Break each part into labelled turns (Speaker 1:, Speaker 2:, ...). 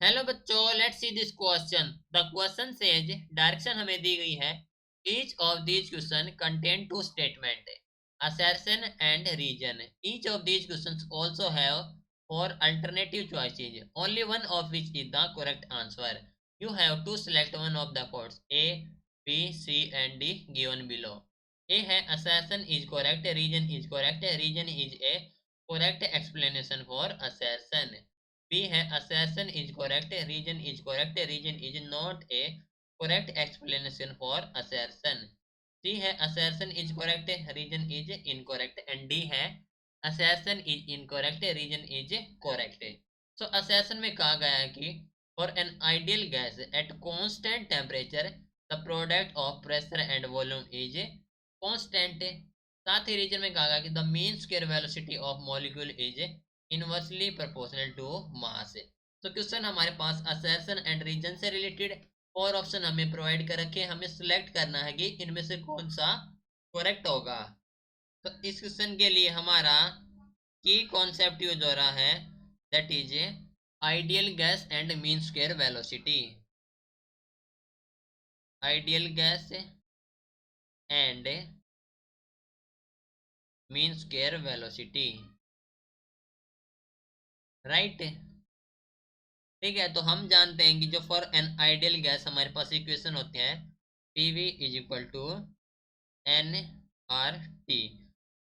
Speaker 1: Hello बच्चों, let's see this question. The question says, direction हमें दी गई है। Each of these question contain two statement, assertion and region. Each of these questions also have four alternative choices, only one of which is the correct answer. You have to select one of the codes A, B, C and D given below. A है assertion is correct, region is correct, region is a correct explanation for assertion. B है assertion is correct, region is correct, region is not a correct explanation for assertion. C है assertion is correct, region is incorrect and D है assertion is incorrect, region is correct. So assertion में कहा गया है कि for an ideal gas at constant temperature the product of pressure and volume is constant. साथ ही reason में कहा गया कि the mean square velocity of molecule is inversely proportional to mass. तो क्वेश्चन हमारे पास असर्शन एंड रीजन से related और ऑप्शन हमें प्रोवाइड कर रखे हैं, हमें सिलेक्ट करना है कि इनमें से कौन सा करेक्ट होगा। तो इस क्वेश्चन के लिए हमारा की कॉन्सेप्ट यूज हो रहा है, that is ideal gas and mean square velocity. Ideal gas and mean square velocity, right. ठीक है, तो हम जानते हैं कि जो फॉर एन आइडियल गैस हमारे पास इक्वेशन होते हैं P V is equal to N R T,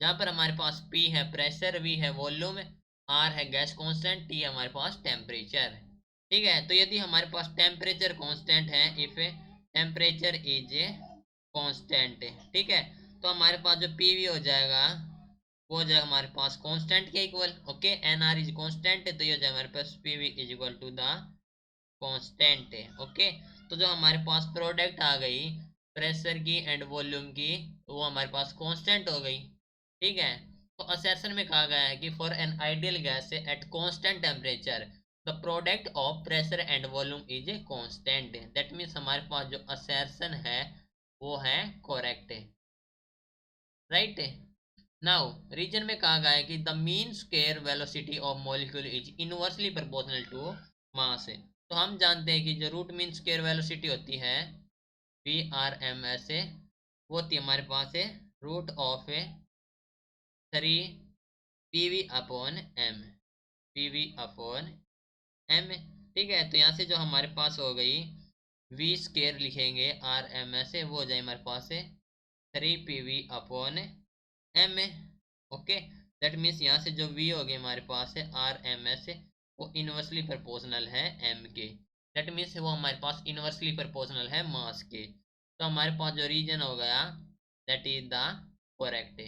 Speaker 1: जहाँ पर हमारे पास पी है प्रेशर, वी है वॉल्यूम, आर है गैस कांस्टेंट, टी हमारे पास टेम्परेचर। ठीक है, तो यदि हमारे पास टेम्परेचर कांस्टेंट है, इफ टेम्परेचर इज कांस्टेंट, ठीक है, तो हमारे पास जो पी वी हो जाएगा वो हो जाएगा हमारे पास कांस्टेंट के equal. Okay, N R is constant, तो ये हो जाएगा हमारे पास P V is equal to the constant है। ओके, तो जो हमारे पास प्रोडक्ट आ गई प्रेशर की एंड वॉल्यूम की, वो हमारे पास कांस्टेंट हो गई। ठीक है, तो असर्शन में कहा गया है कि for an ideal gas at constant temperature the product of pressure and volume is constant. That means हमारे पास जो असर्शन है वो है करेक्ट, राइट। नाउ रीजन में कहा गया है कि the mean square velocity of molecule is inversely proportional to mass. तो हम जानते हैं कि जो रूट मीन स्क्वायर वेलोसिटी होती है वी आर एम एस, वो होती है हमारे पास है root of 3 P V upon M, P V upon M. ठीक है, तो यहाँ से जो हमारे पास हो गई वी स्क्वायर लिखेंगे आर एम एस, वो हो जाए हमारे पास है 3 P V upon M. Okay, that means यहाँ से जो v हो गए हमारे पास है आर एम एस, वो इनवर्सली प्रोपोर्शनल है m के। दैट मीन्स वो हमारे पास इनवर्सली प्रोपोर्शनल है मास के। तो हमारे पास जो रीजन हो गया that is the correct.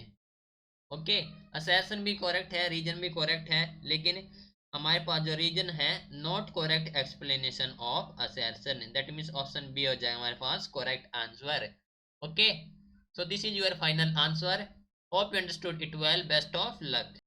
Speaker 1: Okay, assertion भी करेक्ट है, रीजन भी करेक्ट है, लेकिन हमारे पास जो रीजन है not correct explanation of assertion, that means option B हो जाएगा हमारे पास correct answer. Okay, so this is your final answer. Hope you understood it well. Best of luck.